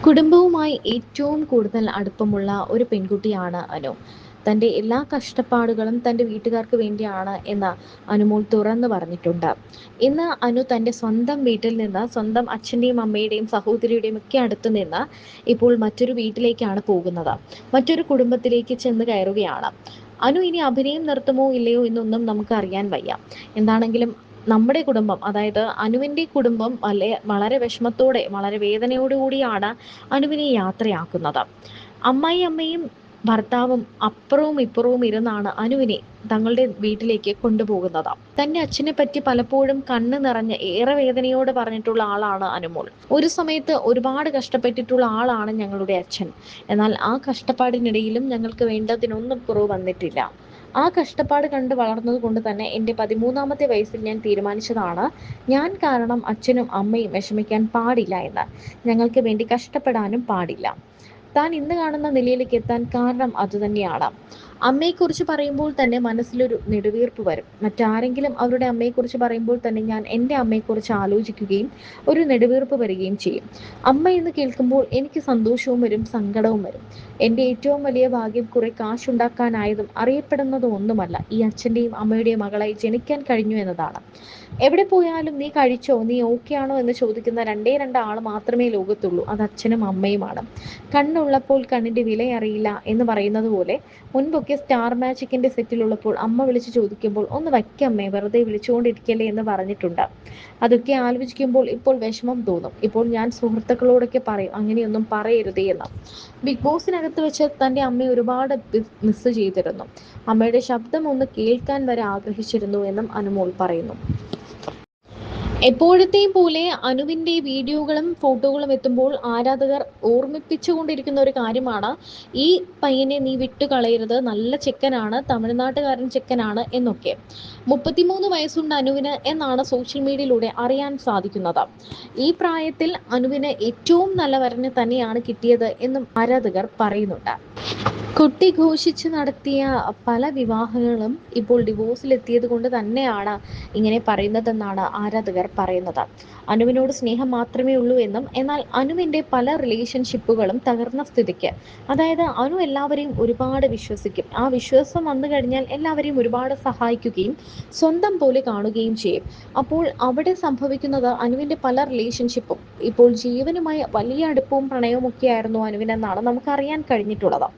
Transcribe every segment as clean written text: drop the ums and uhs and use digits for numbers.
കുടുംബവുമായി ഏറ്റവും കൂടുതൽ അടുപ്പമുള്ള ഒരു പെൺകുട്ടിയാണ് അനു. തൻ്റെ എല്ലാ കഷ്ടപ്പാടുകളും തൻ്റെ വീട്ടുകാർക്ക് വേണ്ടിയാണ് എന്ന് അനുമോൾ തുറന്നു പറഞ്ഞിട്ടുണ്ട്. ഇന്ന് അനു തൻ്റെ സ്വന്തം വീട്ടിൽ നിന്ന് സ്വന്തം അച്ഛൻ്റെയും അമ്മയുടെയും സഹോദരിയുടെയും ഒക്കെ അടുത്ത് നിന്ന് ഇപ്പോൾ മറ്റൊരു വീട്ടിലേക്കാണ് പോകുന്നത്. മറ്റൊരു കുടുംബത്തിലേക്ക് ചെന്ന് കയറുകയാണ്. അനു ഇനി അഭിനയം നിർത്തുമോ ഇല്ലയോ എന്നൊന്നും നമുക്ക് അറിയാൻ വയ്യ. എന്താണെങ്കിലും നമ്മുടെ കുടുംബം, അതായത് അനുവിൻ്റെ കുടുംബം വളരെ വിഷമത്തോടെ വളരെ വേദനയോടുകൂടിയാണ് അനുവിനെ യാത്രയാക്കുന്നത്. അമ്മയും ഭർത്താവും അപ്പുറവും ഇപ്പുറവും ഇരുന്നാണ് അനുവിനെ തങ്ങളുടെ വീട്ടിലേക്ക് കൊണ്ടുപോകുന്നത്. തന്റെ അച്ഛനെ പറ്റി പലപ്പോഴും കണ്ണ് നിറഞ്ഞ് ഏറെ വേദനയോട് പറഞ്ഞിട്ടുള്ള ആളാണ് അനുമോൾ. ഒരു സമയത്ത് ഒരുപാട് കഷ്ടപ്പെട്ടിട്ടുള്ള ആളാണ് ഞങ്ങളുടെ അച്ഛൻ. എന്നാൽ ആ കഷ്ടപ്പാടിനിടയിലും ഞങ്ങൾക്ക് വേണ്ടതിനൊന്നും കുറവ് വന്നിട്ടില്ല. ആ കഷ്ടപ്പാട് കണ്ട് വളർന്നത് കൊണ്ട് തന്നെ എൻ്റെ 13ാമത്തെ വയസ്സിൽ ഞാൻ തീരുമാനിച്ചതാണ്, ഞാൻ കാരണം അച്ഛനും അമ്മയും വിഷമിക്കാൻ പാടില്ല എന്ന്. ഞങ്ങൾക്ക് വേണ്ടി കഷ്ടപ്പെടാനും പാടില്ല. താൻ ഇന്ന് കാണുന്ന നിലയിലേക്ക് എത്താൻ കാരണം അതുതന്നെയാണ്. അമ്മയെക്കുറിച്ച് പറയുമ്പോൾ തന്നെ മനസ്സിലൊരു നെടുവീർപ്പ് വരും. മറ്റാരെങ്കിലും അവരുടെ അമ്മയെക്കുറിച്ച് പറയുമ്പോൾ തന്നെ ഞാൻ എൻ്റെ അമ്മയെക്കുറിച്ച് ആലോചിക്കുകയും ഒരു നെടുവീർപ്പ് വരികയും ചെയ്യും. അമ്മ എന്ന് കേൾക്കുമ്പോൾ എനിക്ക് സന്തോഷവും വരും, സങ്കടവും വരും. എൻ്റെ ഏറ്റവും വലിയ ഭാഗ്യം കുറെ കാശുണ്ടാക്കാനായതും അറിയപ്പെടുന്നതും ഒന്നുമല്ല, ഈ അച്ഛൻ്റെയും അമ്മയുടെയും മകളായി ജനിക്കാൻ കഴിഞ്ഞു എന്നതാണ്. എവിടെ പോയാലും നീ കഴിച്ചോ, നീ ഓക്കെ ആണോ എന്ന് ചോദിക്കുന്ന രണ്ടേ രണ്ട് ആൾ മാത്രമേ ലോകത്തുള്ളൂ, അത് അച്ഛനും അമ്മയുമാണ്. കണ്ണുള്ളപ്പോൾ കണ്ണിന്റെ വില അറിയില്ല എന്ന് പറയുന്നത് പോലെ, മുൻപൊക്കെ സ്റ്റാർ മാജിക്കിന്റെ സെറ്റിലുള്ളപ്പോൾ അമ്മ വിളിച്ചു ചോദിക്കുമ്പോൾ ഒന്ന് വയ്ക്കമ്മേ, വെറുതെ വിളിച്ചുകൊണ്ടിരിക്കല്ലേ എന്ന് പറഞ്ഞിട്ടുണ്ട്. അതൊക്കെ ആലോചിക്കുമ്പോൾ ഇപ്പോൾ വിഷമം തോന്നും. ഇപ്പോൾ ഞാൻ സുഹൃത്തുക്കളോടൊക്കെ പറയും അങ്ങനെയൊന്നും പറയരുതേ എന്ന്. ബിഗ് ബോസിനകത്ത് വെച്ച് തൻ്റെ അമ്മയെ ഒരുപാട് മിസ് ചെയ്തിരുന്നു. അമ്മയുടെ ശബ്ദം ഒന്ന് കേൾക്കാൻ വരെ ആഗ്രഹിച്ചിരുന്നു എന്നും അനുമോൾ പറയുന്നു. എപ്പോഴത്തെയും പോലെ അനുവിൻ്റെ വീഡിയോകളും ഫോട്ടോകളും എത്തുമ്പോൾ ആരാധകർ ഓർമ്മിപ്പിച്ചുകൊണ്ടിരിക്കുന്ന ഒരു കാര്യമാണ്, ഈ പയ്യനെ നീ വിട്ടുകളയരുത്, നല്ല ചെക്കനാണ്, തമിഴ്നാട്ടുകാരൻ ചെക്കനാണ് എന്നൊക്കെ. 33 വയസ്സുണ്ട് അനുവിന് എന്നാണ് സോഷ്യൽ മീഡിയയിലൂടെ അറിയാൻ സാധിക്കുന്നത്. ഈ പ്രായത്തിൽ അനുവിന് ഏറ്റവും നല്ല വരനെ തന്നെയാണ് കിട്ടിയത് എന്നും ആരാധകർ പറയുന്നുണ്ട്. കൊട്ടിഘോഷിച്ച് നടത്തിയ പല വിവാഹങ്ങളും ഇപ്പോൾ ഡിവോഴ്സിലെത്തിയത് കൊണ്ട് തന്നെയാണ് ഇങ്ങനെ പറയുന്നതെന്നാണ് ആരാധകർ പറയുന്നത്. അനുവിനോട് സ്നേഹം മാത്രമേ ഉള്ളൂ എന്നും, എന്നാൽ അനുവിൻ്റെ പല റിലേഷൻഷിപ്പുകളും തകർന്ന സ്ഥിതിക്ക്, അതായത് അനു എല്ലാവരെയും ഒരുപാട് വിശ്വസിക്കും. ആ വിശ്വാസം വന്നു കഴിഞ്ഞാൽ എല്ലാവരെയും ഒരുപാട് സഹായിക്കുകയും സ്വന്തം പോലെ കാണുകയും ചെയ്യും. അപ്പോൾ അവിടെ സംഭവിക്കുന്നത് അനുവിൻ്റെ പല റിലേഷൻഷിപ്പും ഇപ്പോൾ ജീവനുമായി വലിയ അടുപ്പവും പ്രണയവും ഒക്കെ ആയിരുന്നു അനുവിനെന്നാണ് നമുക്കറിയാൻ കഴിഞ്ഞിട്ടുള്ളത്.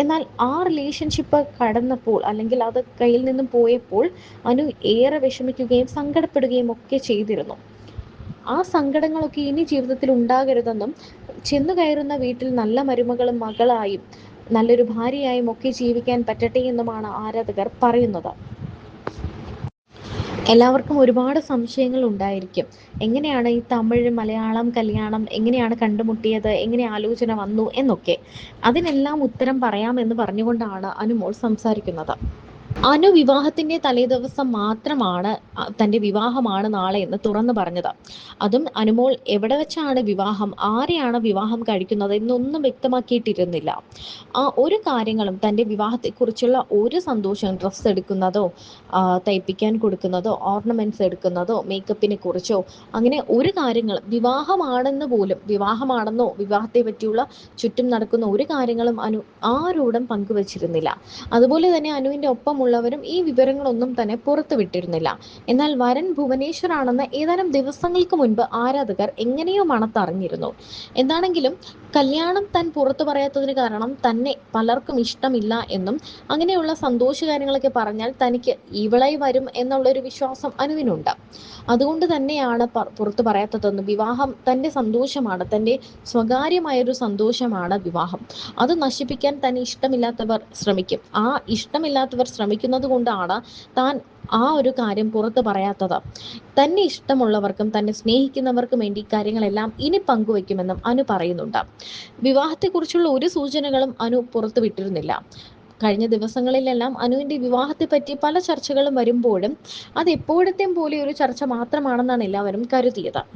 എന്നാൽ ആ റിലേഷൻഷിപ്പ് കടന്നപ്പോൾ, അല്ലെങ്കിൽ അത് കയ്യിൽ നിന്നും പോയപ്പോൾ അനു ഏറെ വിഷമിക്കുകയും സങ്കടപ്പെടുകയും ഒക്കെ ചെയ്തിരുന്നു. ആ സങ്കടങ്ങളൊക്കെ ഇനി ജീവിതത്തിൽ ഉണ്ടാകരുതെന്നും, ചെന്നു കയറുന്ന വീട്ടിൽ നല്ല മരുമകളും മകളായും നല്ലൊരു ഭാര്യയായും ഒക്കെ ജീവിക്കാൻ പറ്റട്ടെ എന്നുമാണ് ആരാധകർ പറയുന്നത്. എല്ലാവർക്കും ഒരുപാട് സംശയങ്ങൾ ഉണ്ടായിരിക്കും. എങ്ങനെയാണ് ഈ തമിഴ് മലയാളം കല്യാണം എങ്ങനെയാണ് കണ്ടുമുട്ടിയത്, എങ്ങനെ ആലോചന വന്നു എന്നൊക്കെ. അതിനെല്ലാം ഉത്തരം പറയാമെന്ന് പറഞ്ഞുകൊണ്ടാണ് അനുമോൾ സംസാരിക്കുന്നത്. അനു വിവാഹത്തിന്റെ തലേദിവസം മാത്രമാണ് തൻ്റെ വിവാഹമാണ് നാളെ എന്ന് തുറന്നു പറഞ്ഞത്. അതും അനുമോൾ എവിടെ വെച്ചാണ് വിവാഹം, ആരെയാണ് വിവാഹം കഴിക്കുന്നത് എന്നൊന്നും വ്യക്തമാക്കിയിട്ടിരുന്നില്ല. ആ ഒരു കാര്യങ്ങളും തൻ്റെ വിവാഹത്തെക്കുറിച്ചുള്ള ഒരു സന്തോഷം, ഡ്രസ്സ് എടുക്കുന്നതോ തയ്പ്പിക്കാൻ കൊടുക്കുന്നതോ ഓർണമെന്റ്സ് എടുക്കുന്നതോ മേക്കപ്പിനെ കുറിച്ചോ അങ്ങനെ ഒരു കാര്യങ്ങളും, വിവാഹമാണെന്ന് പോലും, വിവാഹമാണെന്നോ വിവാഹത്തെ പറ്റിയുള്ള ചുറ്റും നടക്കുന്ന ഒരു കാര്യങ്ങളും അനു ആരോടും പങ്കുവച്ചിരുന്നില്ല. അതുപോലെ തന്നെ അനുവിൻ്റെ ഒപ്പമുള്ളവരും ഈ വിവരങ്ങളൊന്നും തന്നെ പുറത്തു വിട്ടിരുന്നില്ല. എന്നാൽ വരൻ ഭുവനേശ്വർ ആണെന്ന് ഏതാനും ദിവസങ്ങൾക്ക് മുൻപ് ആരാധകർ എങ്ങനെയോ മണത്തറിഞ്ഞിരുന്നു. എന്താണെങ്കിലും കല്യാണം താൻ പുറത്തു പറയാത്തതിന് കാരണം തന്നെ പലർക്കും ഇഷ്ടമില്ല എന്നും, അങ്ങനെയുള്ള സന്തോഷകാര്യങ്ങളൊക്കെ പറഞ്ഞാൽ തനിക്ക് ഇവളായി വരും എന്നുള്ളൊരു വിശ്വാസം അനുവിനുണ്ട്. അതുകൊണ്ട് തന്നെയാണ് പുറത്തു പറയാത്തതെന്നും, വിവാഹം തൻ്റെ സന്തോഷമാണ്, തൻ്റെ സ്വകാര്യമായൊരു സന്തോഷമാണ് വിവാഹം. അത് നശിപ്പിക്കാൻ തന്നെ ഇഷ്ടമില്ലാത്തവർ ശ്രമിക്കും. ആ ഇഷ്ടമില്ലാത്തവർ ശ്രമിക്കുന്നത് കൊണ്ടാണ് താൻ ആ ഒരു കാര്യം പുറത്ത് പറയാത്തത്. തന്നെ ഇഷ്ടമുള്ളവർക്കും തന്നെ സ്നേഹിക്കുന്നവർക്കും വേണ്ടി കാര്യങ്ങളെല്ലാം ഇനി പങ്കുവയ്ക്കുമെന്നും അനു പറയുന്നുണ്ട്. വിവാഹത്തെക്കുറിച്ചുള്ള ഒരു സൂചനകളും അനു പുറത്തു വിട്ടിരുന്നില്ല. കഴിഞ്ഞ ദിവസങ്ങളിലെല്ലാം അനുവിൻ്റെ വിവാഹത്തെ പറ്റി പല ചർച്ചകളും വരുമ്പോഴും അത് എപ്പോഴത്തെയും പോലെ ഒരു ചർച്ച മാത്രമാണെന്നാണ് എല്ലാവരും കരുതിയത്.